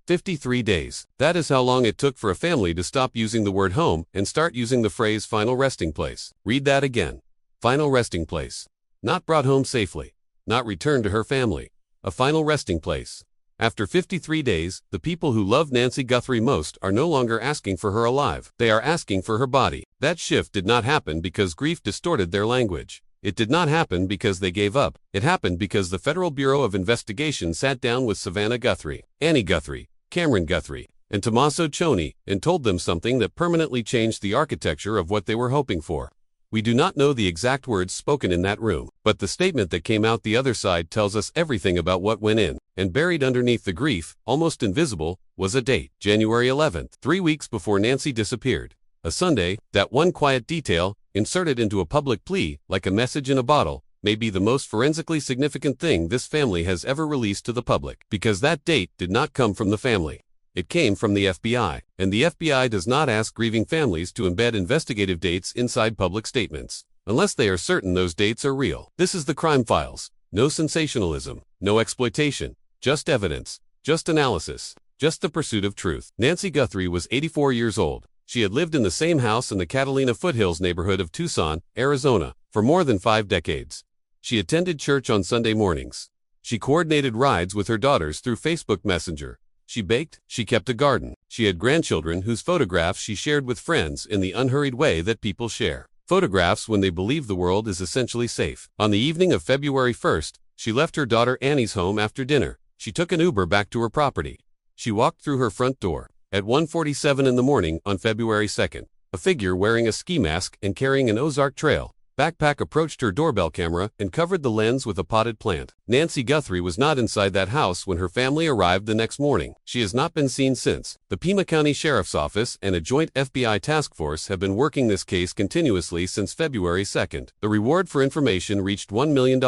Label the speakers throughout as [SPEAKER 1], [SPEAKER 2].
[SPEAKER 1] 53 days. That is how long it took for a family to stop using the word home and start using the phrase final resting place. Read that again. Final resting place. Not brought home safely. Not returned to her family. A final resting place. After 53 days, the people who love Nancy Guthrie most are no longer asking for her alive. They are asking for her body. That shift did not happen because grief distorted their language. It did not happen because they gave up. It happened because the Federal Bureau of Investigation sat down with Savannah Guthrie, Annie Guthrie, Cameron Guthrie, and Tommaso Cioni and told them something that permanently changed the architecture of what they were hoping for. We do not know the exact words spoken in that room, but the statement that came out the other side tells us everything about what went in, and buried underneath the grief, almost invisible, was a date, January 11th, 3 weeks before Nancy disappeared. A Sunday, that one quiet detail, inserted into a public plea, like a message in a bottle, may be the most forensically significant thing this family has ever released to the public, because that date did not come from the family. It came from the FBI, and the FBI does not ask grieving families to embed investigative dates inside public statements, unless they are certain those dates are real. This is the crime files. No sensationalism, no exploitation, just evidence, just analysis, just the pursuit of truth. Nancy Guthrie was 84 years old. She had lived in the same house in the Catalina Foothills neighborhood of Tucson, Arizona, for more than 5 decades. She attended church on Sunday mornings. She coordinated rides with her daughters through Facebook Messenger. She baked, she kept a garden. She had grandchildren whose photographs she shared with friends in the unhurried way that people share. Photographs when they believe the world is essentially safe. On the evening of February 1st, she left her daughter Annie's home after dinner. She took an Uber back to her property. She walked through her front door. At 1:47 in the morning on February 2nd, a figure wearing a ski mask and carrying an Ozark Trail backpack approached her doorbell camera and covered the lens with a potted plant. Nancy Guthrie was not inside that house when her family arrived the next morning. She has not been seen since. The Pima County Sheriff's Office and a joint FBI task force have been working this case continuously since February 2nd. The reward for information reached $1 million.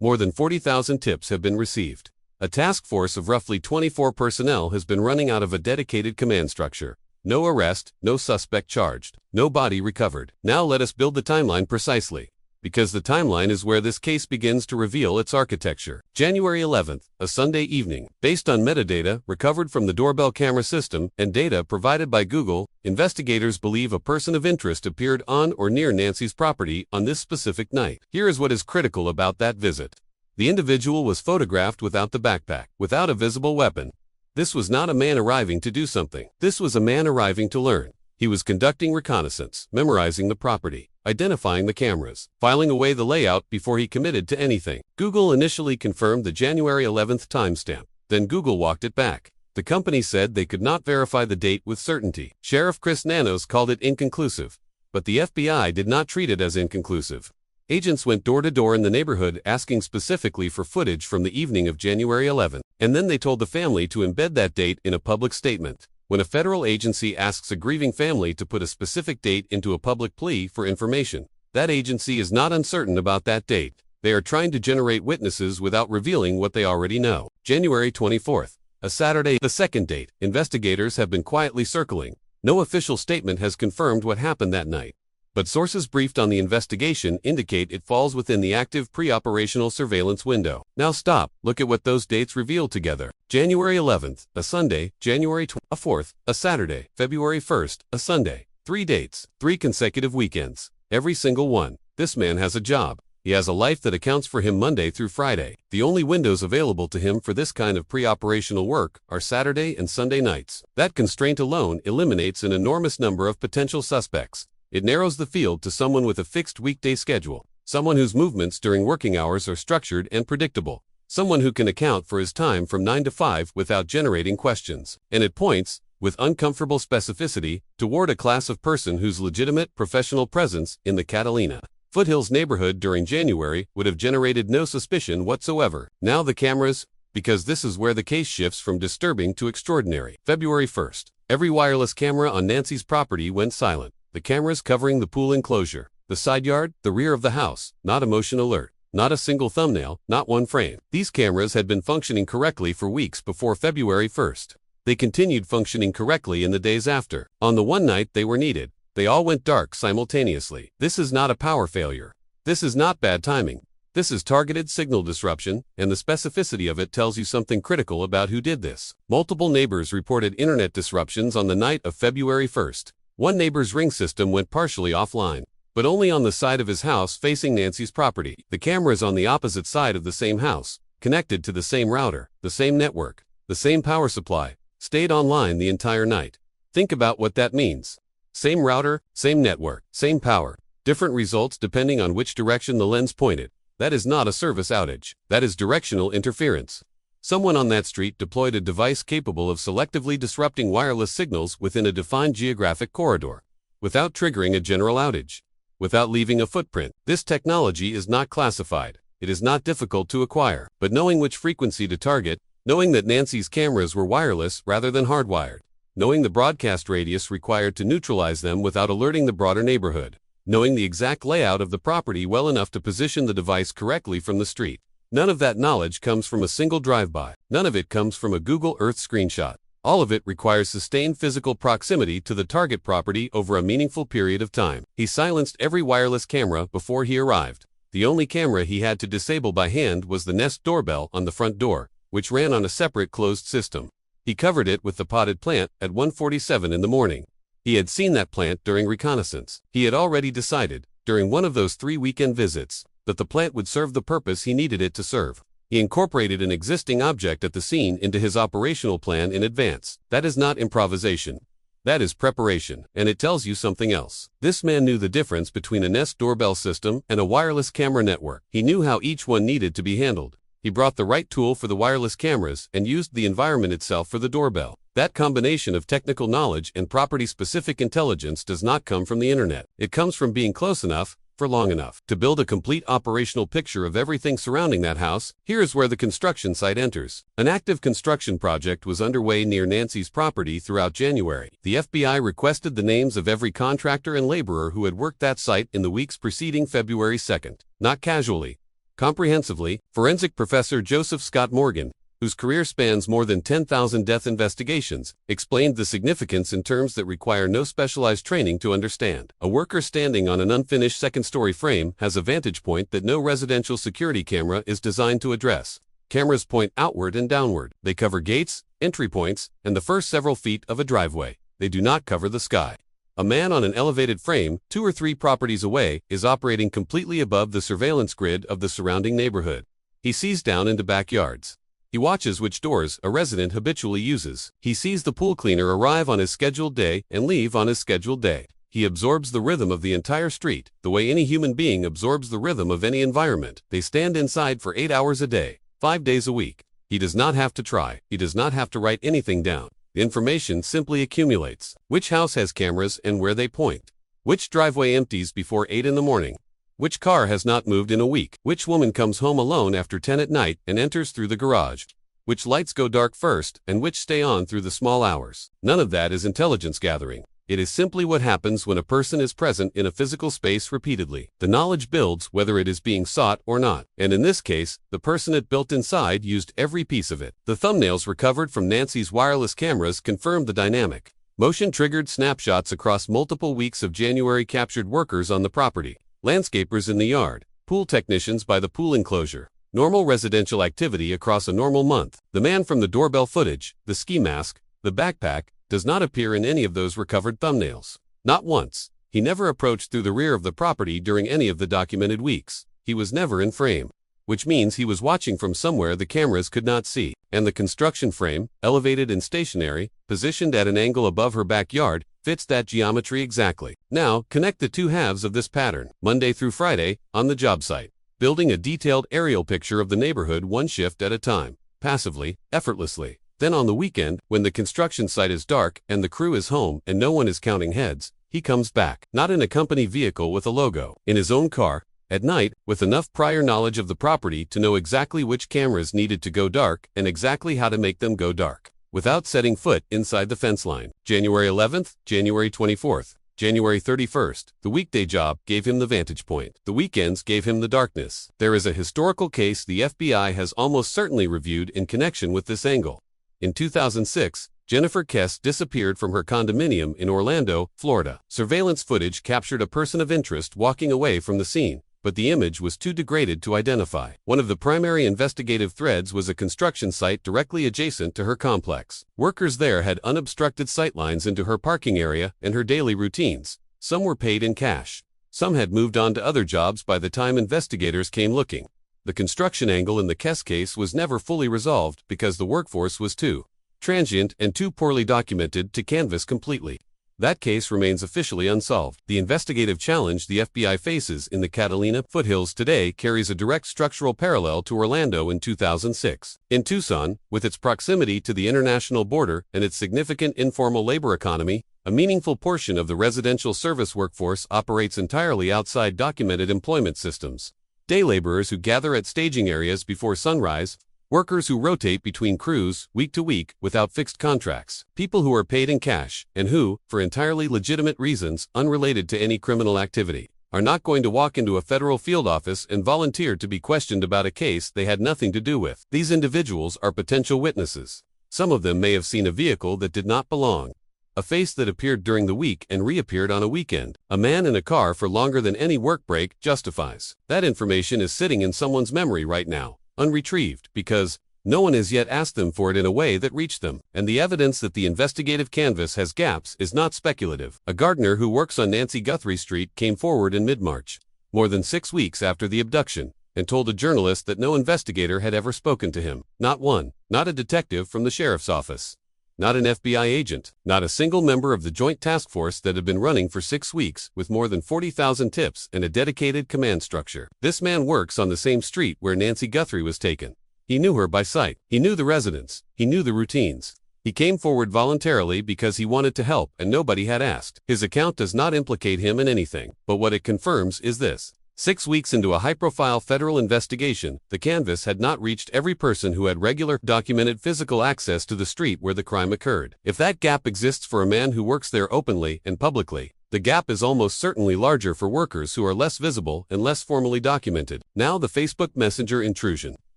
[SPEAKER 1] More than 40,000 tips have been received. A task force of roughly 24 personnel has been running out of a dedicated command structure. No arrest, no suspect charged, no body recovered. Now let us build the timeline precisely, because the timeline is where this case begins to reveal its architecture. January 11th, a Sunday evening. Based on metadata recovered from the doorbell camera system and data provided by Google, investigators believe a person of interest appeared on or near Nancy's property on this specific night. Here is what is critical about that visit. The individual was photographed without the backpack, without a visible weapon. This was not a man arriving to do something. This was a man arriving to learn. He was conducting reconnaissance, memorizing the property, identifying the cameras, filing away the layout before he committed to anything. Google initially confirmed the January 11th timestamp. Then Google walked it back. The company said they could not verify the date with certainty. Sheriff Chris Nanos called it inconclusive, but the FBI did not treat it as inconclusive. Agents went door to door in the neighborhood asking specifically for footage from the evening of January 11th, and then they told the family to embed that date in a public statement. When a federal agency asks a grieving family to put a specific date into a public plea for information, that agency is not uncertain about that date. They are trying to generate witnesses without revealing what they already know. January 24th, a Saturday, the second date. Investigators have been quietly circling. No official statement has confirmed what happened that night, but sources briefed on the investigation indicate it falls within the active pre-operational surveillance window. Now stop, look at what those dates reveal together. January 11th, a Sunday, January 4th, a Saturday, February 1st, a Sunday. 3 dates, 3 consecutive weekends. Every single one. This man has a job. He has a life that accounts for him Monday through Friday. The only windows available to him for this kind of pre-operational work are Saturday and Sunday nights. That constraint alone eliminates an enormous number of potential suspects. It narrows the field to someone with a fixed weekday schedule, someone whose movements during working hours are structured and predictable, someone who can account for his time from 9 to 5 without generating questions. And it points, with uncomfortable specificity, toward a class of person whose legitimate professional presence in the Catalina Foothills neighborhood during January would have generated no suspicion whatsoever. Now the cameras, because this is where the case shifts from disturbing to extraordinary. February 1st. Every wireless camera on Nancy's property went silent. The cameras covering the pool enclosure, the side yard, the rear of the house, not a motion alert, not a single thumbnail, not one frame. These cameras had been functioning correctly for weeks before February 1st. They continued functioning correctly in the days after. On the one night they were needed, they all went dark simultaneously. This is not a power failure. This is not bad timing. This is targeted signal disruption, and the specificity of it tells you something critical about who did this. Multiple neighbors reported internet disruptions on the night of February 1st. One neighbor's ring system went partially offline, but only on the side of his house facing Nancy's property. The cameras on the opposite side of the same house, connected to the same router, the same network, the same power supply, stayed online the entire night. Think about what that means. Same router, same network, same power. Different results depending on which direction the lens pointed. That is not a service outage. That is directional interference. Someone on that street deployed a device capable of selectively disrupting wireless signals within a defined geographic corridor, without triggering a general outage, without leaving a footprint. This technology is not classified. It is not difficult to acquire, but knowing which frequency to target, knowing that Nancy's cameras were wireless rather than hardwired, knowing the broadcast radius required to neutralize them without alerting the broader neighborhood, knowing the exact layout of the property well enough to position the device correctly from the street. None of that knowledge comes from a single drive-by. None of it comes from a Google Earth screenshot. All of it requires sustained physical proximity to the target property over a meaningful period of time. He silenced every wireless camera before he arrived. The only camera he had to disable by hand was the Nest doorbell on the front door, which ran on a separate closed system. He covered it with the potted plant at 1:47 in the morning. He had seen that plant during reconnaissance. He had already decided, during one of those 3 weekend visits, that the plant would serve the purpose he needed it to serve. He incorporated an existing object at the scene into his operational plan in advance. That is not improvisation. That is preparation, and it tells you something else. This man knew the difference between a Nest doorbell system and a wireless camera network. He knew how each one needed to be handled. He brought the right tool for the wireless cameras and used the environment itself for the doorbell. That combination of technical knowledge and property-specific intelligence does not come from the internet. It comes from being close enough, for long enough, to build a complete operational picture of everything surrounding that house. Here is where the construction site enters. An active construction project was underway near Nancy's property throughout January. The FBI requested the names of every contractor and laborer who had worked that site in the weeks preceding February 2nd. Not casually, comprehensively. Forensic professor Joseph Scott Morgan, whose career spans more than 10,000 death investigations, explained the significance in terms that require no specialized training to understand. A worker standing on an unfinished second-story frame has a vantage point that no residential security camera is designed to address. Cameras point outward and downward. They cover gates, entry points, and the first several feet of a driveway. They do not cover the sky. A man on an elevated frame, 2 or 3 properties away, is operating completely above the surveillance grid of the surrounding neighborhood. He sees down into backyards. He watches which doors a resident habitually uses. He sees the pool cleaner arrive on his scheduled day and leave on his scheduled day. He absorbs the rhythm of the entire street, the way any human being absorbs the rhythm of any environment. They stand inside for 8 hours a day, 5 days a week. He does not have to try. He does not have to write anything down. The information simply accumulates. Which house has cameras and where they point? Which driveway empties before 8 in the morning? Which car has not moved in a week? Which woman comes home alone after 10 at night and enters through the garage? Which lights go dark first and which stay on through the small hours? None of that is intelligence gathering. It is simply what happens when a person is present in a physical space repeatedly. The knowledge builds whether it is being sought or not. And in this case, the person it built inside used every piece of it. The thumbnails recovered from Nancy's wireless cameras confirmed the dynamic. Motion-triggered snapshots across multiple weeks of January captured workers on the property, landscapers in the yard, pool technicians by the pool enclosure, normal residential activity across a normal month. The man from the doorbell footage, the ski mask, the backpack, does not appear in any of those recovered thumbnails. Not once. He never approached through the rear of the property during any of the documented weeks. He was never in frame, which means he was watching from somewhere the cameras could not see. And the construction frame, elevated and stationary, positioned at an angle above her backyard, fits that geometry exactly. Now, connect the 2 halves of this pattern, Monday through Friday, on the job site, building a detailed aerial picture of the neighborhood 1 shift at a time, passively, effortlessly. Then on the weekend, when the construction site is dark and the crew is home and no one is counting heads, he comes back, not in a company vehicle with a logo, in his own car, at night, with enough prior knowledge of the property to know exactly which cameras needed to go dark and exactly how to make them go dark, without setting foot inside the fence line. January 11th, January 24th, January 31st, the weekday job gave him the vantage point. The weekends gave him the darkness. There is a historical case the FBI has almost certainly reviewed in connection with this angle. In 2006, Jennifer Kess disappeared from her condominium in Orlando, Florida. Surveillance footage captured a person of interest walking away from the scene, but the image was too degraded to identify. One of the primary investigative threads was a construction site directly adjacent to her complex. Workers there had unobstructed sightlines into her parking area and her daily routines. Some were paid in cash. Some had moved on to other jobs by the time investigators came looking. The construction angle in the Kess case was never fully resolved because the workforce was too transient and too poorly documented to canvass completely. That case remains officially unsolved. The investigative challenge the FBI faces in the Catalina foothills today carries a direct structural parallel to Orlando in 2006. In Tucson, with its proximity to the international border and its significant informal labor economy, a meaningful portion of the residential service workforce operates entirely outside documented employment systems. Day laborers who gather at staging areas before sunrise, workers who rotate between crews week to week without fixed contracts, people who are paid in cash and who, for entirely legitimate reasons unrelated to any criminal activity, are not going to walk into a federal field office and volunteer to be questioned about a case they had nothing to do with. These individuals are potential witnesses. Some of them may have seen a vehicle that did not belong, a face that appeared during the week and reappeared on a weekend, a man in a car for longer than any work break justifies. That information is sitting in someone's memory right now, unretrieved, because no one has yet asked them for it in a way that reached them. And the evidence that the investigative canvas has gaps is not speculative. A gardener who works on Nancy Guthrie Street came forward in mid-March, more than 6 weeks after the abduction, and told a journalist that no investigator had ever spoken to him. Not one, not a detective from the sheriff's office, not an FBI agent, not a single member of the joint task force that had been running for 6 weeks with more than 40,000 tips and a dedicated command structure. This man works on the same street where Nancy Guthrie was taken. He knew her by sight. He knew the residents. He knew the routines. He came forward voluntarily because he wanted to help and nobody had asked. His account does not implicate him in anything, but what it confirms is this. 6 weeks into a high-profile federal investigation, the canvas had not reached every person who had regular, documented physical access to the street where the crime occurred. If that gap exists for a man who works there openly and publicly, the gap is almost certainly larger for workers who are less visible and less formally documented. Now the Facebook Messenger intrusion,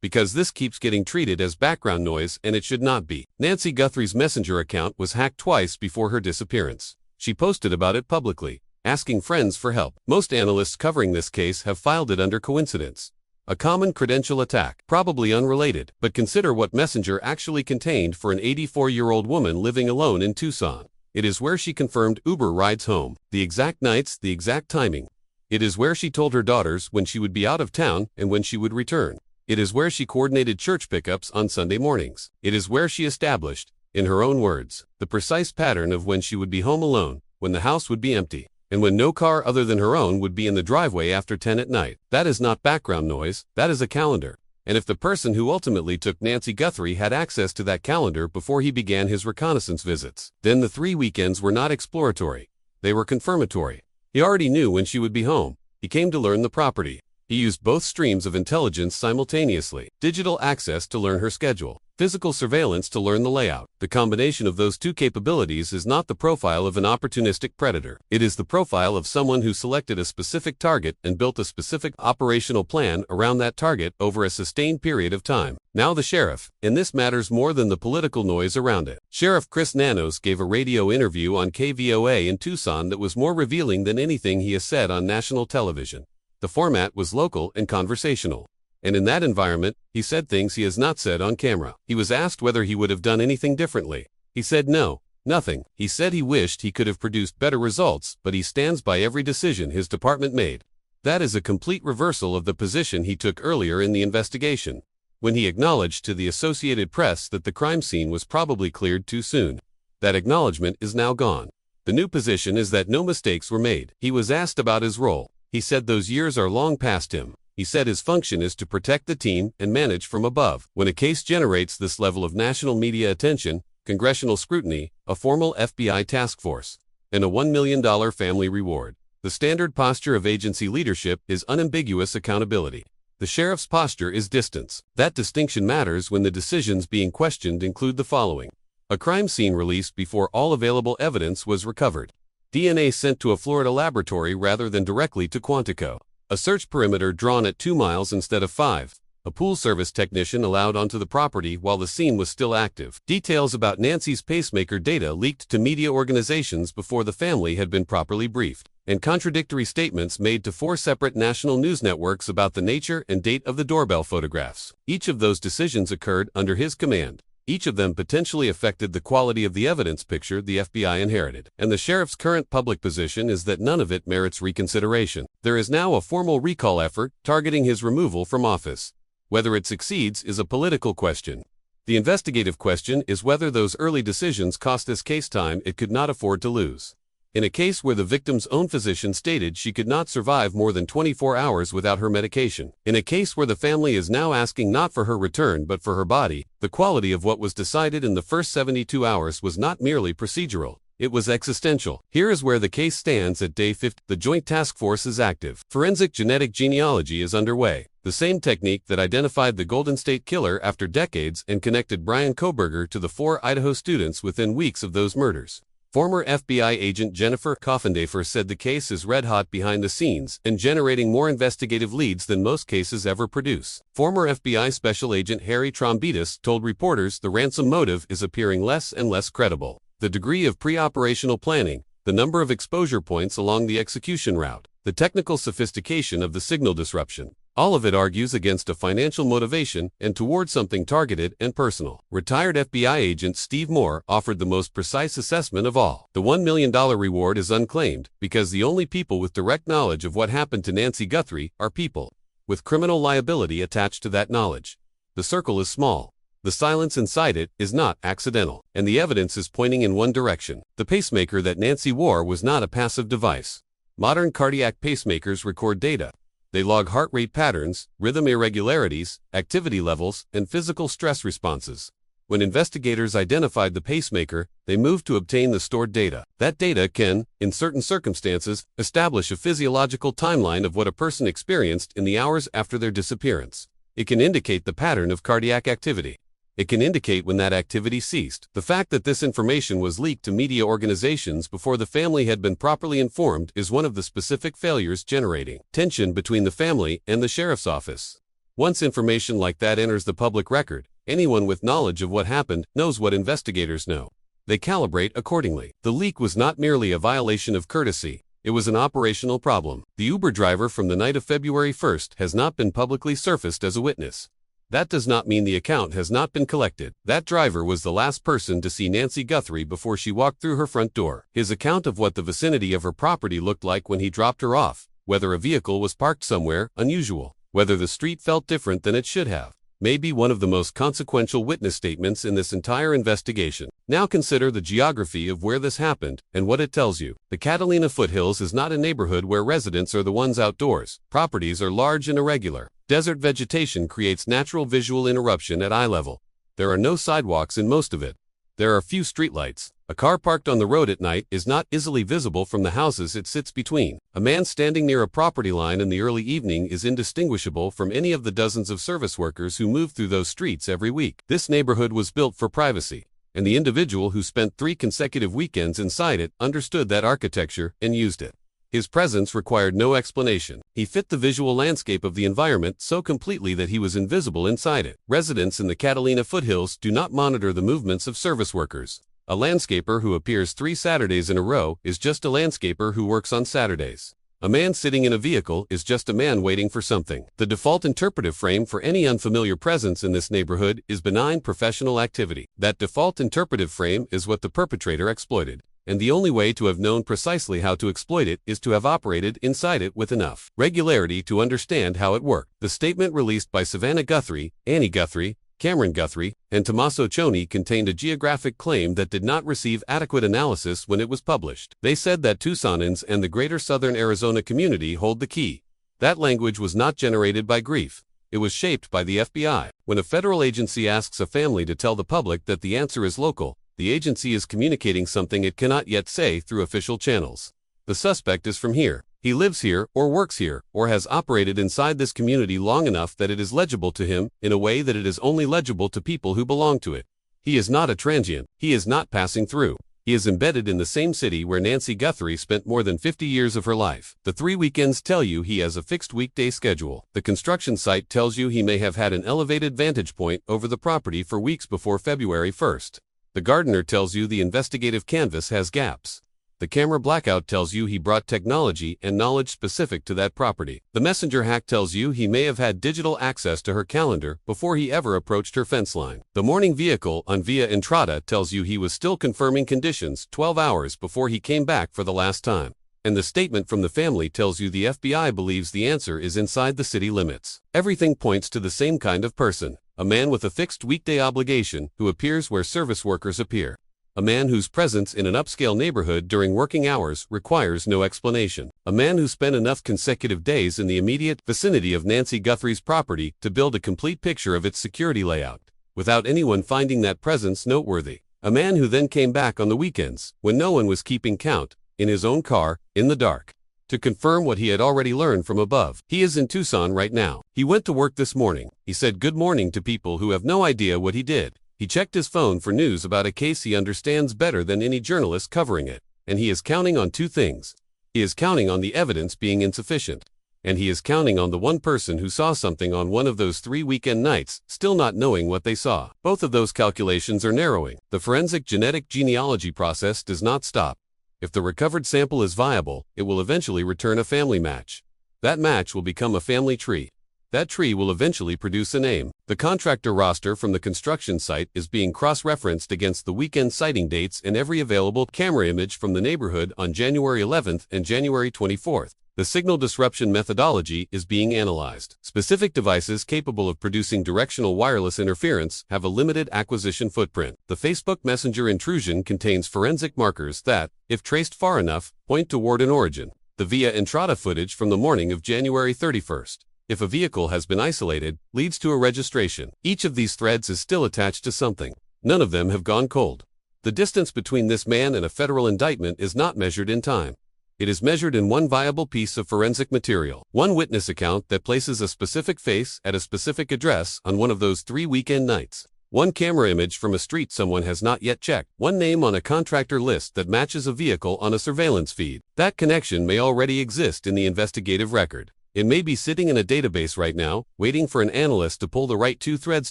[SPEAKER 1] because this keeps getting treated as background noise and it should not be. Nancy Guthrie's Messenger account was hacked twice before her disappearance. She posted about it publicly, asking friends for help. Most analysts covering this case have filed it under coincidence, a common credential attack, probably unrelated. But consider what Messenger actually contained for an 84-year-old woman living alone in Tucson. It is where she confirmed Uber rides home, the exact nights, the exact timing. It is where she told her daughters when she would be out of town and when she would return. It is where she coordinated church pickups on Sunday mornings. It is where she established, in her own words, the precise pattern of when she would be home alone, when the house would be empty, and when no car other than her own would be in the driveway after 10 at night. That is not background noise, that is a calendar. And if the person who ultimately took Nancy Guthrie had access to that calendar before he began his reconnaissance visits, then the 3 weekends were not exploratory, they were confirmatory. He already knew when she would be home. He came to learn the property. He used both streams of intelligence simultaneously. Digital access to learn her schedule, physical surveillance to learn the layout. The combination of those two capabilities is not the profile of an opportunistic predator. It is the profile of someone who selected a specific target and built a specific operational plan around that target over a sustained period of time. Now the sheriff, and this matters more than the political noise around it. Sheriff Chris Nanos gave a radio interview on KVOA in Tucson that was more revealing than anything he has said on national television. The format was local and conversational. And in that environment, he said things he has not said on camera. He was asked whether he would have done anything differently. He said no, nothing. He said he wished he could have produced better results, but he stands by every decision his department made. That is a complete reversal of the position he took earlier in the investigation, when he acknowledged to the Associated Press that the crime scene was probably cleared too soon. That acknowledgement is now gone. The new position is that no mistakes were made. He was asked about his role. He said those years are long past him. He said his function is to protect the team and manage from above. When a case generates this level of national media attention, congressional scrutiny, a formal FBI task force, and a $1 million family reward, the standard posture of agency leadership is unambiguous accountability. The sheriff's posture is distance. That distinction matters when the decisions being questioned include the following: a crime scene released before all available evidence was recovered, DNA sent to a Florida laboratory rather than directly to Quantico, a search perimeter drawn at 2 miles instead of 5, a pool service technician allowed onto the property while the scene was still active. Details about Nancy's pacemaker data leaked to media organizations before the family had been properly briefed. and contradictory statements made to 4 separate national news networks about the nature and date of the doorbell photographs. Each of those decisions occurred under his command. Each of them potentially affected the quality of the evidence picture the FBI inherited. And the sheriff's current public position is that none of it merits reconsideration. There is now a formal recall effort targeting his removal from office. Whether it succeeds is a political question. The investigative question is whether those early decisions cost this case time it could not afford to lose. In a case where the victim's own physician stated she could not survive more than 24 hours without her medication. In a case where the family is now asking not for her return but for her body, the quality of what was decided in the first 72 hours was not merely procedural. It was existential. Here is where the case stands at day 50. The Joint Task Force is active. Forensic genetic genealogy is underway. The same technique that identified the Golden State Killer after decades and connected Brian Kohberger to the 4 Idaho students within weeks of those murders. Former FBI agent Jennifer Coffendafer said the case is red-hot behind the scenes and generating more investigative leads than most cases ever produce. Former FBI Special Agent Harry Trombitas told reporters the ransom motive is appearing less and less credible. The degree of pre-operational planning, the number of exposure points along the execution route, the technical sophistication of the signal disruption. All of it argues against a financial motivation and toward something targeted and personal. Retired FBI agent Steve Moore offered the most precise assessment of all. The $1 million reward is unclaimed because the only people with direct knowledge of what happened to Nancy Guthrie are people with criminal liability attached to that knowledge. The circle is small. The silence inside it is not accidental, and the evidence is pointing in one direction. The pacemaker that Nancy wore was not a passive device. Modern cardiac pacemakers record data. They log heart rate patterns, rhythm irregularities, activity levels, and physical stress responses. When investigators identified the pacemaker, they moved to obtain the stored data. That data can, in certain circumstances, establish a physiological timeline of what a person experienced in the hours after their disappearance. It can indicate the pattern of cardiac activity. It can indicate when that activity ceased. The fact that this information was leaked to media organizations before the family had been properly informed is one of the specific failures generating tension between the family and the sheriff's office. Once information like that enters the public record, anyone with knowledge of what happened knows what investigators know. They calibrate accordingly. The leak was not merely a violation of courtesy. It was an operational problem. The Uber driver from the night of February 1st has not been publicly surfaced as a witness. That does not mean the account has not been collected. That driver was the last person to see Nancy Guthrie before she walked through her front door. His account of what the vicinity of her property looked like when he dropped her off, whether a vehicle was parked somewhere unusual, whether the street felt different than it should have, may be one of the most consequential witness statements in this entire investigation. Now consider the geography of where this happened and what it tells you. The Catalina foothills is not a neighborhood where residents are the ones outdoors. Properties are large and irregular. Desert vegetation creates natural visual interruption at eye level. There are no sidewalks in most of it. There are few streetlights. A car parked on the road at night is not easily visible from the houses it sits between. A man standing near a property line in the early evening is indistinguishable from any of the dozens of service workers who move through those streets every week. This neighborhood was built for privacy, and the individual who spent 3 consecutive weekends inside it understood that architecture and used it. His presence required no explanation. He fit the visual landscape of the environment so completely that he was invisible inside it. Residents in the Catalina foothills do not monitor the movements of service workers. A landscaper who appears 3 Saturdays in a row is just a landscaper who works on Saturdays. A man sitting in a vehicle is just a man waiting for something. The default interpretive frame for any unfamiliar presence in this neighborhood is benign professional activity. That default interpretive frame is what the perpetrator exploited. And the only way to have known precisely how to exploit it is to have operated inside it with enough regularity to understand how it worked. The statement released by Savannah Guthrie, Annie Guthrie, Cameron Guthrie, and Tommaso Cioni contained a geographic claim that did not receive adequate analysis when it was published. They said that Tucsonans and the greater southern Arizona community hold the key. That language was not generated by grief. It was shaped by the FBI. When a federal agency asks a family to tell the public that the answer is local, the agency is communicating something it cannot yet say through official channels. The suspect is from here. He lives here, or works here, or has operated inside this community long enough that it is legible to him in a way that it is only legible to people who belong to it. He is not a transient. He is not passing through. He is embedded in the same city where Nancy Guthrie spent more than 50 years of her life. The 3 weekends tell you he has a fixed weekday schedule. The construction site tells you he may have had an elevated vantage point over the property for weeks before February 1st. The gardener tells you the investigative canvas has gaps. The camera blackout tells you he brought technology and knowledge specific to that property. The messenger hack tells you he may have had digital access to her calendar before he ever approached her fence line. The morning vehicle on Via Entrada tells you he was still confirming conditions 12 hours before he came back for the last time. And the statement from the family tells you the FBI believes the answer is inside the city limits. Everything points to the same kind of person, a man with a fixed weekday obligation who appears where service workers appear. A man whose presence in an upscale neighborhood during working hours requires no explanation. A man who spent enough consecutive days in the immediate vicinity of Nancy Guthrie's property to build a complete picture of its security layout, without anyone finding that presence noteworthy. A man who then came back on the weekends, when no one was keeping count, in his own car, in the dark, to confirm what he had already learned from above. He is in Tucson right now. He went to work this morning. He said good morning to people who have no idea what he did. He checked his phone for news about a case he understands better than any journalist covering it, and he is counting on two things. He is counting on the evidence being insufficient, and he is counting on the one person who saw something on one of those 3 weekend nights, still not knowing what they saw. Both of those calculations are narrowing. The forensic genetic genealogy process does not stop. If the recovered sample is viable, it will eventually return a family match. That match will become a family tree. That tree will eventually produce a name. The contractor roster from the construction site is being cross-referenced against the weekend sighting dates and every available camera image from the neighborhood on January 11th and January 24th. The signal disruption methodology is being analyzed. Specific devices capable of producing directional wireless interference have a limited acquisition footprint. The Facebook Messenger intrusion contains forensic markers that, if traced far enough, point toward an origin. The Via Entrada footage from the morning of January 31st. If a vehicle has been isolated, leads to a registration. Each of these threads is still attached to something. None of them have gone cold. The distance between this man and a federal indictment is not measured in time. It is measured in one viable piece of forensic material. One witness account that places a specific face at a specific address on one of those 3 weekend nights. One camera image from a street someone has not yet checked. One name on a contractor list that matches a vehicle on a surveillance feed. That connection may already exist in the investigative record. It may be sitting in a database right now, waiting for an analyst to pull the right two threads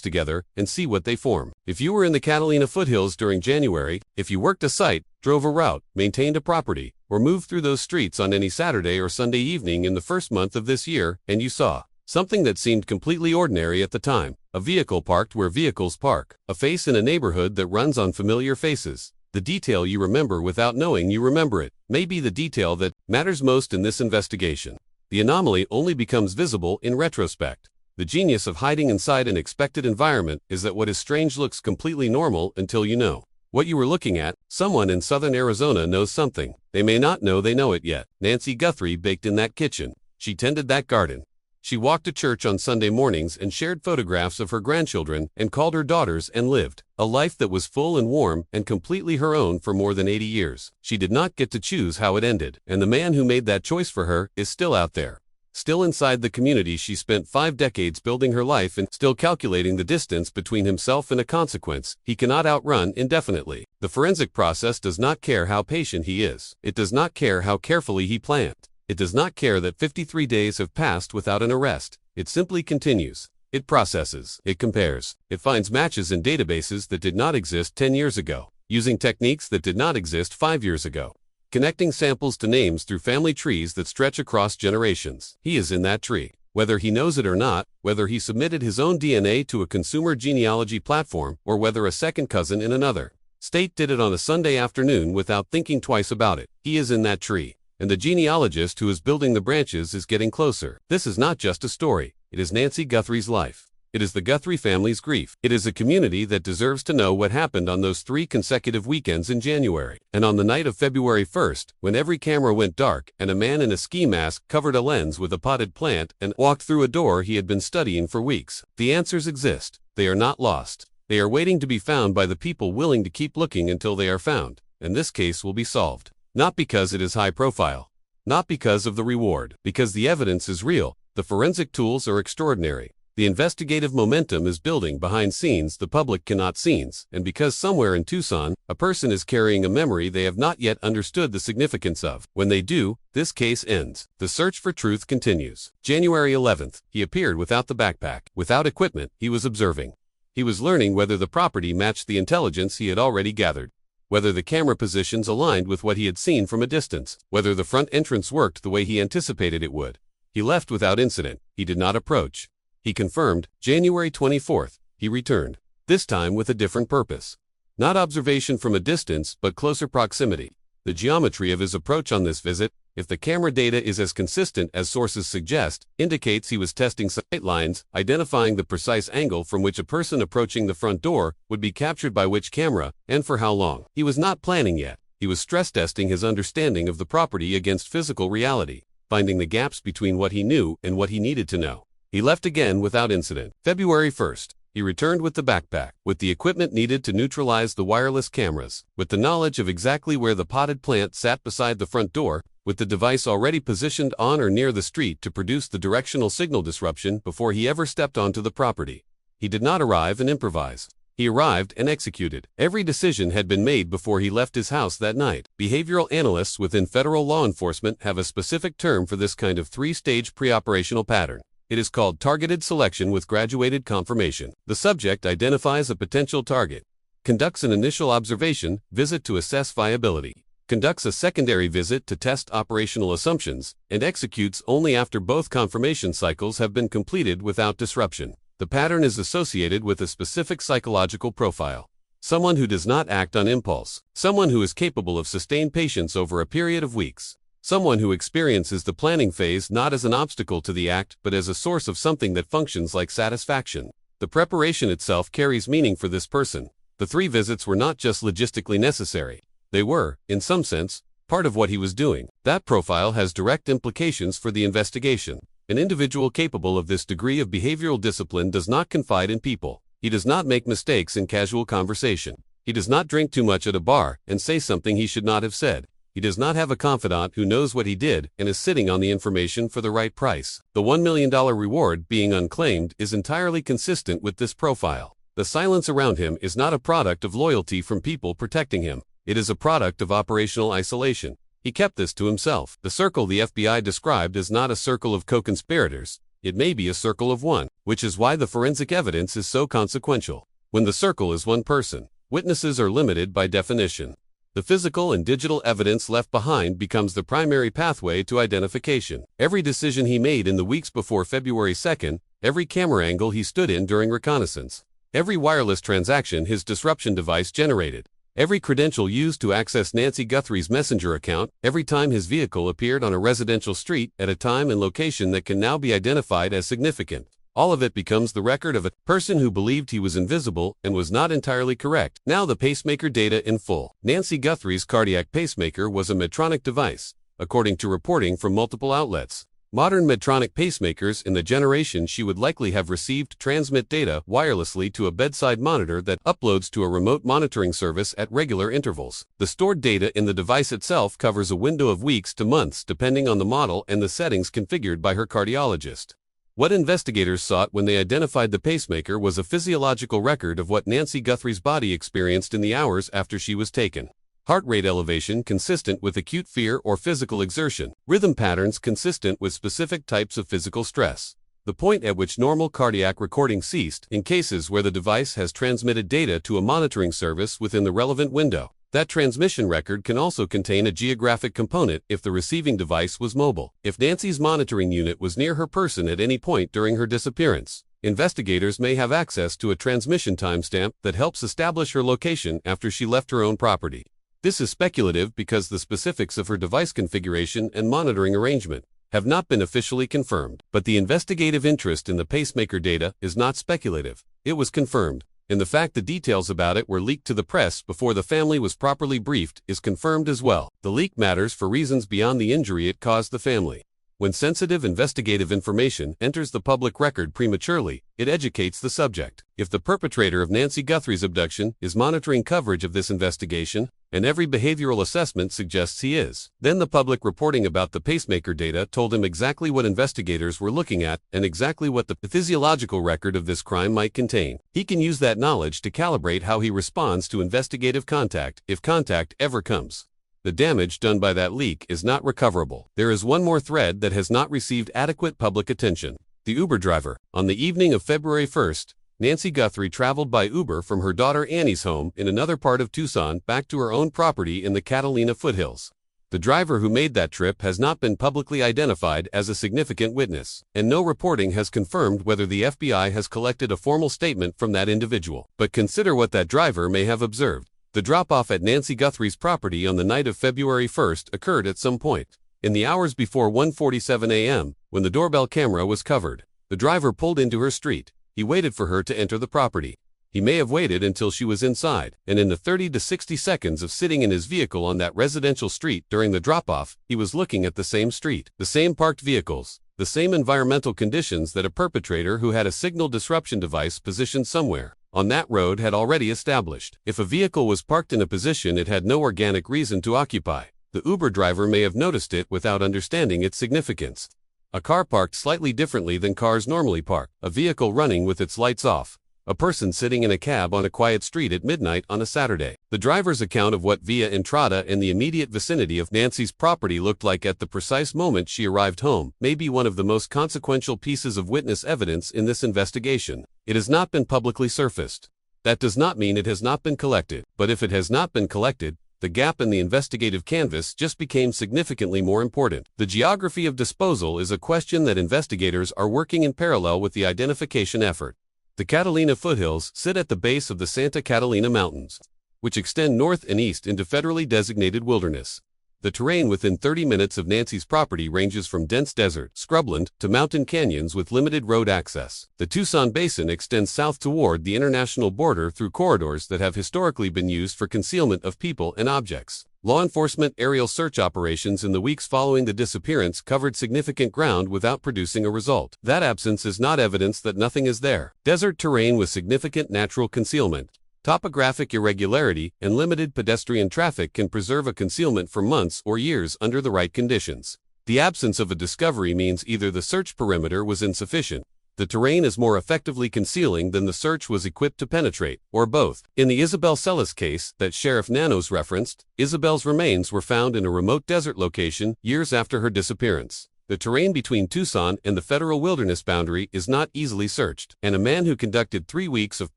[SPEAKER 1] together and see what they form. If you were in the Catalina foothills during January, if you worked a site, drove a route, maintained a property, or moved through those streets on any Saturday or Sunday evening in the first month of this year, and you saw something that seemed completely ordinary at the time, a vehicle parked where vehicles park, a face in a neighborhood that runs on familiar faces, the detail you remember without knowing you remember it, may be the detail that matters most in this investigation. The anomaly only becomes visible in retrospect. The genius of hiding inside an expected environment is that what is strange looks completely normal until you know what you were looking at. Someone in southern Arizona knows something. They may not know they know it yet. Nancy Guthrie baked in that kitchen. She tended that garden. She walked to church on Sunday mornings and shared photographs of her grandchildren and called her daughters and lived a life that was full and warm and completely her own for more than 80 years. She did not get to choose how it ended, and the man who made that choice for her is still out there. Still inside the community she spent 5 decades building her life and still calculating the distance between himself and a consequence he cannot outrun indefinitely. The forensic process does not care how patient he is. It does not care how carefully he planned. It does not care that 53 days have passed without an arrest. It simply continues. It processes. It compares. It finds matches in databases that did not exist 10 years ago, using techniques that did not exist 5 years ago, connecting samples to names through family trees that stretch across generations. He is in that tree. Whether he knows it or not, whether he submitted his own DNA to a consumer genealogy platform, or whether a second cousin in another state did it on a Sunday afternoon without thinking twice about it, he is in that tree. And the genealogist who is building the branches is getting closer. This is not just a story. It is Nancy Guthrie's life. It is the Guthrie family's grief. It is a community that deserves to know what happened on those 3 consecutive weekends in January. And on the night of February 1st, when every camera went dark and a man in a ski mask covered a lens with a potted plant and walked through a door he had been studying for weeks. The answers exist. They are not lost. They are waiting to be found by the people willing to keep looking until they are found. And this case will be solved. Not because it is high profile. Not because of the reward. Because the evidence is real. The forensic tools are extraordinary. The investigative momentum is building behind scenes the public cannot see, and because somewhere in Tucson, a person is carrying a memory they have not yet understood the significance of. When they do, this case ends. The search for truth continues. January 11th, he appeared without the backpack. Without equipment, he was observing. He was learning whether the property matched the intelligence he had already gathered. whether the camera positions aligned with what he had seen from a distance, whether the front entrance worked the way he anticipated it would. He left without incident. He did not approach. He confirmed, January 24th, he returned, this time with a different purpose. Not observation from a distance, but closer proximity. The geometry of his approach on this visit, if the camera data is as consistent as sources suggest, indicates he was testing sight lines, identifying the precise angle from which a person approaching the front door would be captured by which camera, and for how long. He was not planning yet. He was stress testing his understanding of the property against physical reality, finding the gaps between what he knew and what he needed to know. He left again without incident. February 1st. He returned with the backpack, with the equipment needed to neutralize the wireless cameras, with the knowledge of exactly where the potted plant sat beside the front door, with the device already positioned on or near the street to produce the directional signal disruption before he ever stepped onto the property. He did not arrive and improvise. He arrived and executed. Every decision had been made before he left his house that night. Behavioral analysts within federal law enforcement have a specific term for this kind of three-stage pre-operational pattern. It is called targeted selection with graduated confirmation. The subject identifies a potential target, conducts an initial observation visit to assess viability, conducts a secondary visit to test operational assumptions, and executes only after both confirmation cycles have been completed without disruption. The pattern is associated with a specific psychological profile. Someone who does not act on impulse. Someone who is capable of sustained patience over a period of weeks. Someone who experiences the planning phase not as an obstacle to the act but as a source of something that functions like satisfaction. The preparation itself carries meaning for this person. The 3 visits were not just logistically necessary. They were, in some sense, part of what he was doing. That profile has direct implications for the investigation. An individual capable of this degree of behavioral discipline does not confide in people. He does not make mistakes in casual conversation. He does not drink too much at a bar and say something he should not have said. He does not have a confidant who knows what he did and is sitting on the information for the right price. The $1 million reward being unclaimed is entirely consistent with this profile. The silence around him is not a product of loyalty from people protecting him. It is a product of operational isolation. He kept this to himself. The circle the FBI described is not a circle of co-conspirators. It may be a circle of one, which is why the forensic evidence is so consequential. When the circle is one person, witnesses are limited by definition. The physical and digital evidence left behind becomes the primary pathway to identification. Every decision he made in the weeks before February 2nd, every camera angle he stood in during reconnaissance, every wireless transaction his disruption device generated, every credential used to access Nancy Guthrie's Messenger account, every time his vehicle appeared on a residential street at a time and location that can now be identified as significant. All of it becomes the record of a person who believed he was invisible and was not entirely correct. Now the pacemaker data in full. Nancy Guthrie's cardiac pacemaker was a Medtronic device, according to reporting from multiple outlets. Modern Medtronic pacemakers in the generation she would likely have received transmit data wirelessly to a bedside monitor that uploads to a remote monitoring service at regular intervals. The stored data in the device itself covers a window of weeks to months depending on the model and the settings configured by her cardiologist. What investigators sought when they identified the pacemaker was a physiological record of what Nancy Guthrie's body experienced in the hours after she was taken. Heart rate elevation consistent with acute fear or physical exertion. Rhythm patterns consistent with specific types of physical stress. The point at which normal cardiac recording ceased in cases where the device has transmitted data to a monitoring service within the relevant window. That transmission record can also contain a geographic component if the receiving device was mobile. If Nancy's monitoring unit was near her person at any point during her disappearance, investigators may have access to a transmission timestamp that helps establish her location after she left her own property. This is speculative because the specifics of her device configuration and monitoring arrangement have not been officially confirmed. But the investigative interest in the pacemaker data is not speculative. It was confirmed. And the fact the details about it were leaked to the press before the family was properly briefed is confirmed as well. The leak matters for reasons beyond the injury it caused the family. When sensitive investigative information enters the public record prematurely, it educates the subject. If the perpetrator of Nancy Guthrie's abduction is monitoring coverage of this investigation, and every behavioral assessment suggests he is, then the public reporting about the pacemaker data told him exactly what investigators were looking at and exactly what the physiological record of this crime might contain. He can use that knowledge to calibrate how he responds to investigative contact, if contact ever comes. The damage done by that leak is not recoverable. There is one more thread that has not received adequate public attention. The Uber driver. On the evening of February 1st, Nancy Guthrie traveled by Uber from her daughter Annie's home in another part of Tucson back to her own property in the Catalina foothills. The driver who made that trip has not been publicly identified as a significant witness, and no reporting has confirmed whether the FBI has collected a formal statement from that individual. But consider what that driver may have observed. The drop-off at Nancy Guthrie's property on the night of February 1st occurred at some point in the hours before 1:47 a.m., when the doorbell camera was covered. The driver pulled into her street. He waited for her to enter the property. He may have waited until she was inside, and in the 30 to 60 seconds of sitting in his vehicle on that residential street during the drop-off, he was looking at the same street, the same parked vehicles, the same environmental conditions that a perpetrator who had a signal disruption device positioned somewhere on that road had already established. If a vehicle was parked in a position it had no organic reason to occupy, the Uber driver may have noticed it without understanding its significance. A car parked slightly differently than cars normally park, a vehicle running with its lights off, a person sitting in a cab on a quiet street at midnight on a Saturday. The driver's account of what Via Entrada in the immediate vicinity of Nancy's property looked like at the precise moment she arrived home may be one of the most consequential pieces of witness evidence in this investigation. It has not been publicly surfaced. That does not mean it has not been collected, but if it has not been collected, the gap in the investigative canvas just became significantly more important. The geography of disposal is a question that investigators are working in parallel with the identification effort. The Catalina foothills sit at the base of the Santa Catalina Mountains, which extend north and east into federally designated wilderness. The terrain within 30 minutes of Nancy's property ranges from dense desert, scrubland, to mountain canyons with limited road access. The Tucson Basin extends south toward the international border through corridors that have historically been used for concealment of people and objects. Law enforcement aerial search operations in the weeks following the disappearance covered significant ground without producing a result. That absence is not evidence that nothing is there. Desert terrain with significant natural concealment, topographic irregularity, and limited pedestrian traffic can preserve a concealment for months or years under the right conditions. The absence of a discovery means either the search perimeter was insufficient, the terrain is more effectively concealing than the search was equipped to penetrate, or both. In the Isabel Celis case that Sheriff Nanos referenced, Isabel's remains were found in a remote desert location years after her disappearance. The terrain between Tucson and the federal wilderness boundary is not easily searched, and a man who conducted 3 weeks of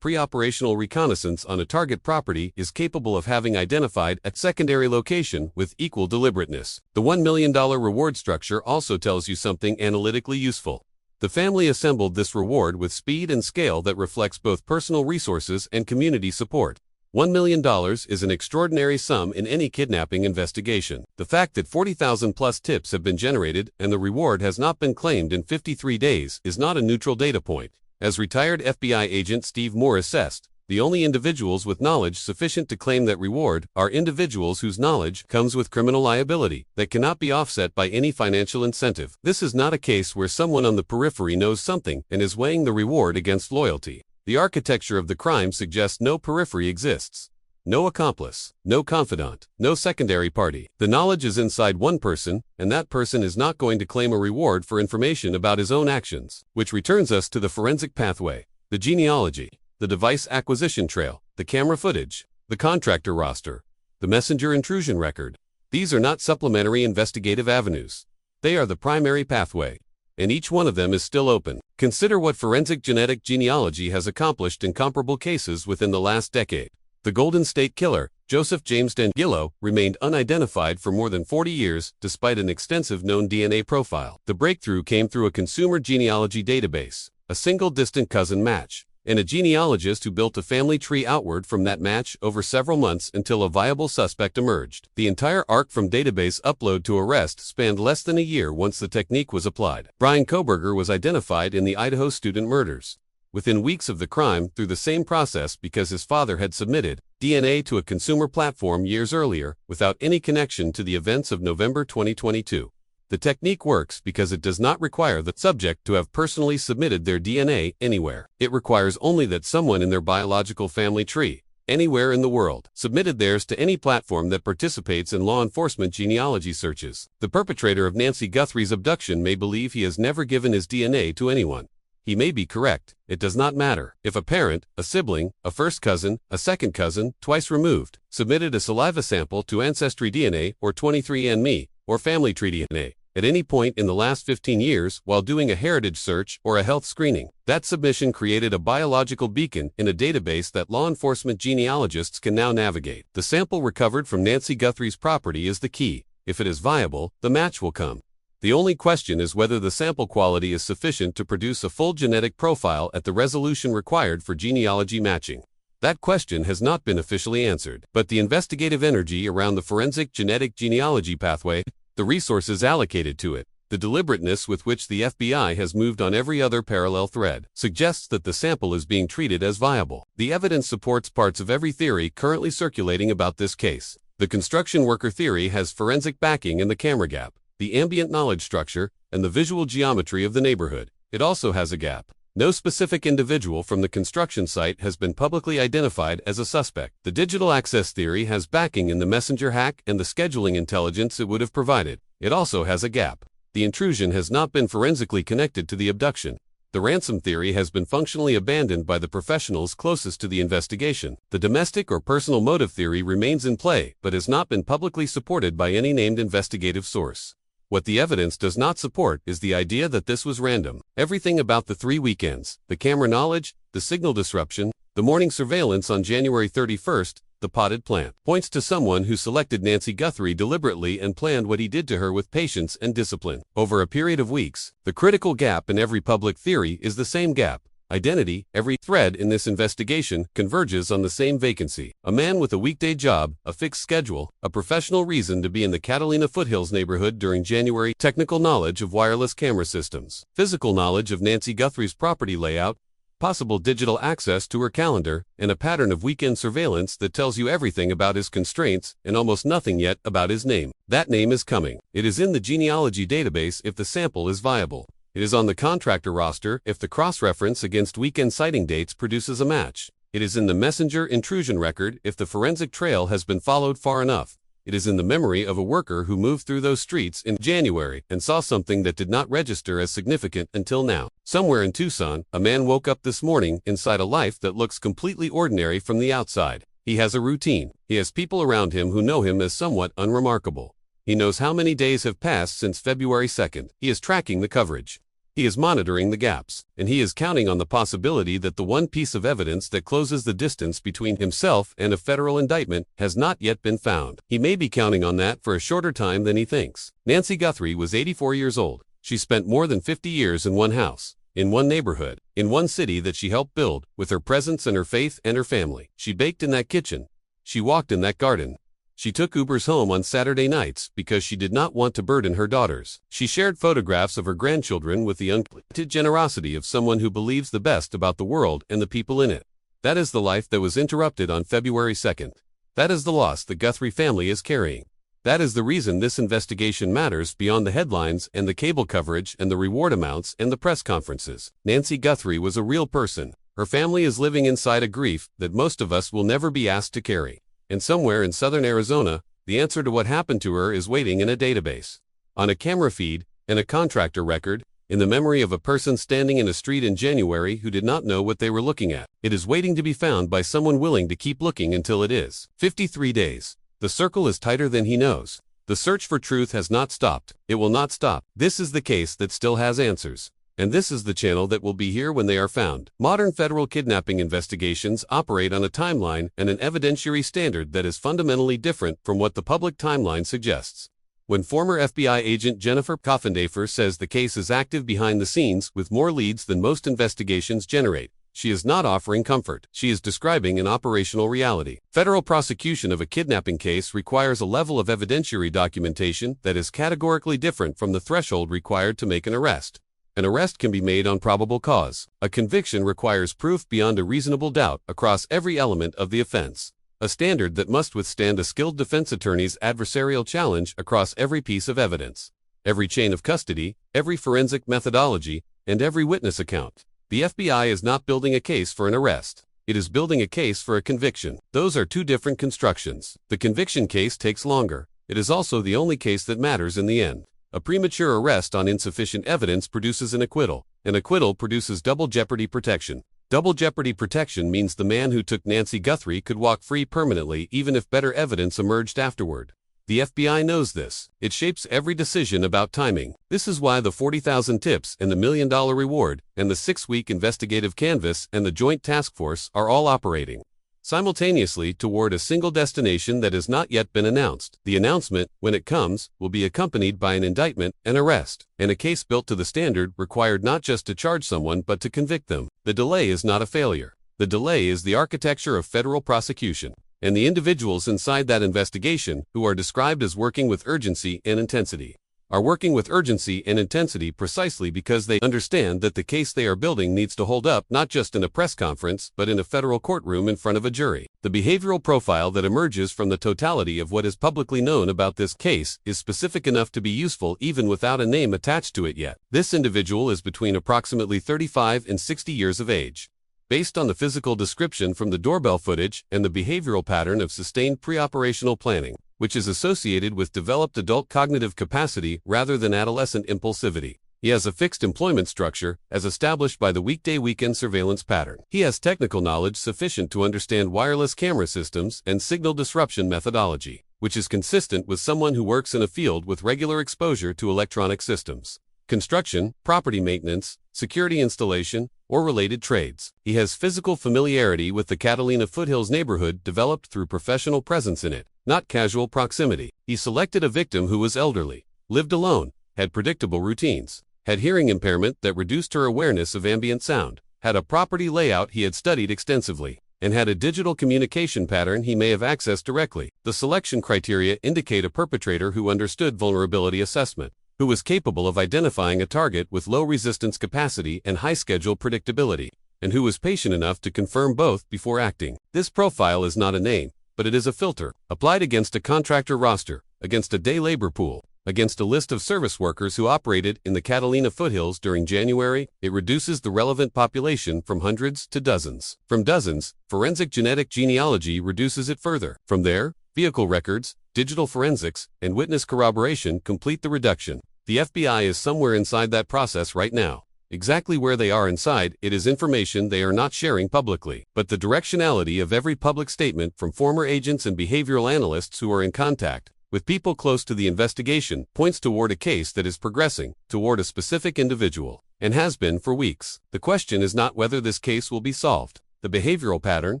[SPEAKER 1] pre-operational reconnaissance on a target property is capable of having identified a secondary location with equal deliberateness. The $1 million reward structure also tells you something analytically useful. The family assembled this reward with speed and scale that reflects both personal resources and community support. $1 million is an extraordinary sum in any kidnapping investigation. The fact that 40,000 plus tips have been generated and the reward has not been claimed in 53 days is not a neutral data point. As retired FBI agent Steve Moore assessed, the only individuals with knowledge sufficient to claim that reward are individuals whose knowledge comes with criminal liability that cannot be offset by any financial incentive. This is not a case where someone on the periphery knows something and is weighing the reward against loyalty. The architecture of the crime suggests no periphery exists. No accomplice, no confidant, no secondary party. The knowledge is inside one person, and that person is not going to claim a reward for information about his own actions. Which returns us to the forensic pathway, the genealogy, the device acquisition trail, the camera footage, the contractor roster, the messenger intrusion record. These are not supplementary investigative avenues. They are the primary pathway, and each one of them is still open. Consider what forensic genetic genealogy has accomplished in comparable cases within the last decade. The Golden State Killer, Joseph James Dangillo, remained unidentified for more than 40 years despite an extensive known DNA profile. The breakthrough came through a consumer genealogy database, a single distant cousin match, and a genealogist who built a family tree outward from that match over several months until a viable suspect emerged. The entire arc from database upload to arrest spanned less than a year once the technique was applied. Brian Koberger was identified in the Idaho student murders within weeks of the crime through the same process because his father had submitted DNA to a consumer platform years earlier without any connection to the events of November 2022. The technique works because it does not require the subject to have personally submitted their DNA anywhere. It requires only that someone in their biological family tree, anywhere in the world, submitted theirs to any platform that participates in law enforcement genealogy searches. The perpetrator of Nancy Guthrie's abduction may believe he has never given his DNA to anyone. He may be correct. It does not matter. If a parent, a sibling, a first cousin, a second cousin, twice removed, submitted a saliva sample to Ancestry DNA or 23andMe, or Family Tree DNA, at any point in the last 15 years while doing a heritage search or a health screening. That submission created a biological beacon in a database that law enforcement genealogists can now navigate. The sample recovered from Nancy Guthrie's property is the key. If it is viable, the match will come. The only question is whether the sample quality is sufficient to produce a full genetic profile at the resolution required for genealogy matching. That question has not been officially answered, but the investigative energy around the forensic genetic genealogy pathway, the resources allocated to it, the deliberateness with which the FBI has moved on every other parallel thread, suggests that the sample is being treated as viable. The evidence supports parts of every theory currently circulating about this case. The construction worker theory has forensic backing in the camera gap, the ambient knowledge structure, and the visual geometry of the neighborhood. It also has a gap. No specific individual from the construction site has been publicly identified as a suspect. The digital access theory has backing in the messenger hack and the scheduling intelligence it would have provided. It also has a gap. The intrusion has not been forensically connected to the abduction. The ransom theory has been functionally abandoned by the professionals closest to the investigation. The domestic or personal motive theory remains in play, but has not been publicly supported by any named investigative source. What the evidence does not support is the idea that this was random. Everything about the 3 weekends, the camera knowledge, the signal disruption, the morning surveillance on January 31st, the potted plant, points to someone who selected Nancy Guthrie deliberately and planned what he did to her with patience and discipline. Over a period of weeks, the critical gap in every public theory is the same gap. Identity. Every thread in this investigation converges on the same vacancy. A man with a weekday job, a fixed schedule, a professional reason to be in the Catalina Foothills neighborhood during January, technical knowledge of wireless camera systems, physical knowledge of Nancy Guthrie's property layout, possible digital access to her calendar, and a pattern of weekend surveillance that tells you everything about his constraints and almost nothing yet about his name. That name is coming. It is in the genealogy database if the sample is viable. It is on the contractor roster if the cross-reference against weekend sighting dates produces a match. It is in the messenger intrusion record if the forensic trail has been followed far enough. It is in the memory of a worker who moved through those streets in January and saw something that did not register as significant until now. Somewhere in Tucson, a man woke up this morning inside a life that looks completely ordinary from the outside. He has a routine. He has people around him who know him as somewhat unremarkable. He knows how many days have passed since February 2nd. He is tracking the coverage. He is monitoring the gaps, and he is counting on the possibility that the one piece of evidence that closes the distance between himself and a federal indictment has not yet been found. He may be counting on that for a shorter time than he thinks. Nancy Guthrie was 84 years old. She spent more than 50 years in one house, in one neighborhood, in one city that she helped build, with her presence and her faith and her family. She baked in that kitchen. She walked in that garden. She took Ubers home on Saturday nights because she did not want to burden her daughters. She shared photographs of her grandchildren with the unlimited generosity of someone who believes the best about the world and the people in it. That is the life that was interrupted on February 2nd. That is the loss the Guthrie family is carrying. That is the reason this investigation matters beyond the headlines and the cable coverage and the reward amounts and the press conferences. Nancy Guthrie was a real person. Her family is living inside a grief that most of us will never be asked to carry. And somewhere in southern Arizona, the answer to what happened to her is waiting in a database, on a camera feed, in a contractor record, in the memory of a person standing in a street in January who did not know what they were looking at. It is waiting to be found by someone willing to keep looking until it is. 53 days. The circle is tighter than he knows. The search for truth has not stopped. It will not stop. This is the case that still has answers. And this is the channel that will be here when they are found. Modern federal kidnapping investigations operate on a timeline and an evidentiary standard that is fundamentally different from what the public timeline suggests. When former FBI agent Jennifer Coffendafer says the case is active behind the scenes with more leads than most investigations generate, she is not offering comfort. She is describing an operational reality. Federal prosecution of a kidnapping case requires a level of evidentiary documentation that is categorically different from the threshold required to make an arrest. An arrest can be made on probable cause. A conviction requires proof beyond a reasonable doubt across every element of the offense, a standard that must withstand a skilled defense attorney's adversarial challenge across every piece of evidence, every chain of custody, every forensic methodology, and every witness account. The FBI is not building a case for an arrest. It is building a case for a conviction. Those are two different constructions. The conviction case takes longer. It is also the only case that matters in the end. A premature arrest on insufficient evidence produces an acquittal. An acquittal produces double jeopardy protection. Double jeopardy protection means the man who took Nancy Guthrie could walk free permanently even if better evidence emerged afterward. The FBI knows this. It shapes every decision about timing. This is why the 40,000 tips and the $1 million reward and the 6-week investigative canvas and the joint task force are all operating simultaneously toward a single destination that has not yet been announced. The announcement, when it comes, will be accompanied by an indictment, an arrest, and a case built to the standard required not just to charge someone but to convict them. The delay is not a failure. The delay is the architecture of federal prosecution, and the individuals inside that investigation, who are described as working with urgency and intensity, are working with urgency and intensity precisely because they understand that the case they are building needs to hold up not just in a press conference but in a federal courtroom in front of a jury. The behavioral profile that emerges from the totality of what is publicly known about this case is specific enough to be useful even without a name attached to it yet. This individual is between approximately 35 and 60 years of age. Based on the physical description from the doorbell footage and the behavioral pattern of sustained preoperational planning, which is associated with developed adult cognitive capacity rather than adolescent impulsivity. He has a fixed employment structure, as established by the weekday-weekend surveillance pattern. He has technical knowledge sufficient to understand wireless camera systems and signal disruption methodology, which is consistent with someone who works in a field with regular exposure to electronic systems, construction, property maintenance, security installation, or related trades. He has physical familiarity with the Catalina Foothills neighborhood developed through professional presence in it, not casual proximity. He selected a victim who was elderly, lived alone, had predictable routines, had hearing impairment that reduced her awareness of ambient sound, had a property layout he had studied extensively, and had a digital communication pattern he may have accessed directly. The selection criteria indicate a perpetrator who understood vulnerability assessment, who was capable of identifying a target with low resistance capacity and high schedule predictability, and who was patient enough to confirm both before acting. This profile is not a name, but it is a filter, applied against a contractor roster, against a day labor pool, against a list of service workers who operated in the Catalina Foothills during January. It reduces the relevant population from hundreds to dozens. From dozens, forensic genetic genealogy reduces it further. From there, vehicle records, digital forensics, and witness corroboration complete the reduction. The FBI is somewhere inside that process right now. Exactly where they are inside, it is information they are not sharing publicly. But the directionality of every public statement from former agents and behavioral analysts who are in contact with people close to the investigation points toward a case that is progressing toward a specific individual, and has been for weeks. The question is not whether this case will be solved. The behavioral pattern,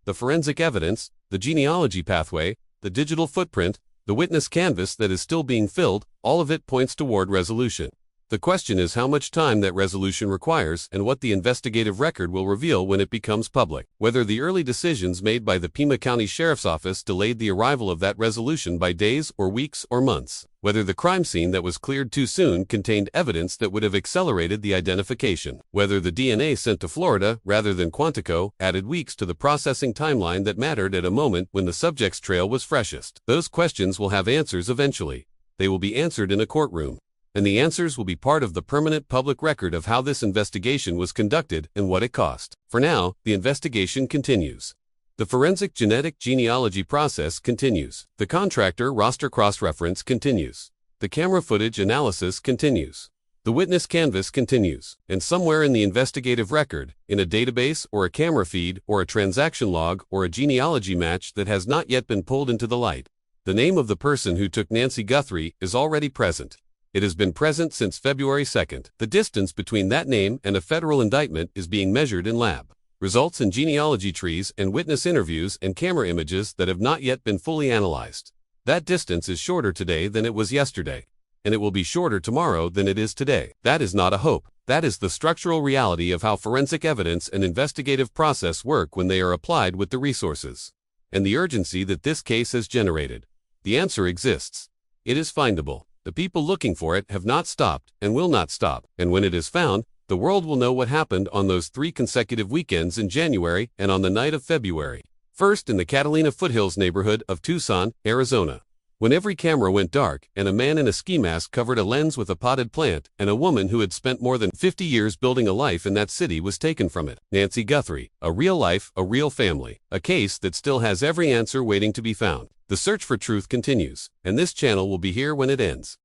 [SPEAKER 1] the forensic evidence, the genealogy pathway, the digital footprint, the witness canvas that is still being filled, all of it points toward resolution. The question is how much time that resolution requires and what the investigative record will reveal when it becomes public. Whether the early decisions made by the Pima County Sheriff's Office delayed the arrival of that resolution by days or weeks or months. Whether the crime scene that was cleared too soon contained evidence that would have accelerated the identification. Whether the DNA sent to Florida rather than Quantico added weeks to the processing timeline that mattered at a moment when the subject's trail was freshest. Those questions will have answers eventually. They will be answered in a courtroom, and the answers will be part of the permanent public record of how this investigation was conducted and what it cost. For now, the investigation continues. The forensic genetic genealogy process continues. The contractor roster cross-reference continues. The camera footage analysis continues. The witness canvas continues. And somewhere in the investigative record, in a database or a camera feed or a transaction log or a genealogy match that has not yet been pulled into the light, the name of the person who took Nancy Guthrie is already present. It has been present since February 2nd. The distance between that name and a federal indictment is being measured in lab results in genealogy trees and witness interviews and camera images that have not yet been fully analyzed. That distance is shorter today than it was yesterday, and it will be shorter tomorrow than it is today. That is not a hope. That is the structural reality of how forensic evidence and investigative process work when they are applied with the resources and the urgency that this case has generated. The answer exists. It is findable. The people looking for it have not stopped and will not stop. And when it is found, the world will know what happened on those 3 consecutive weekends in January and on the night of February 1st in the Catalina Foothills neighborhood of Tucson, Arizona, when every camera went dark and a man in a ski mask covered a lens with a potted plant and a woman who had spent more than 50 years building a life in that city was taken from it. Nancy Guthrie, a real life, a real family, a case that still has every answer waiting to be found. The search for truth continues, and this channel will be here when it ends.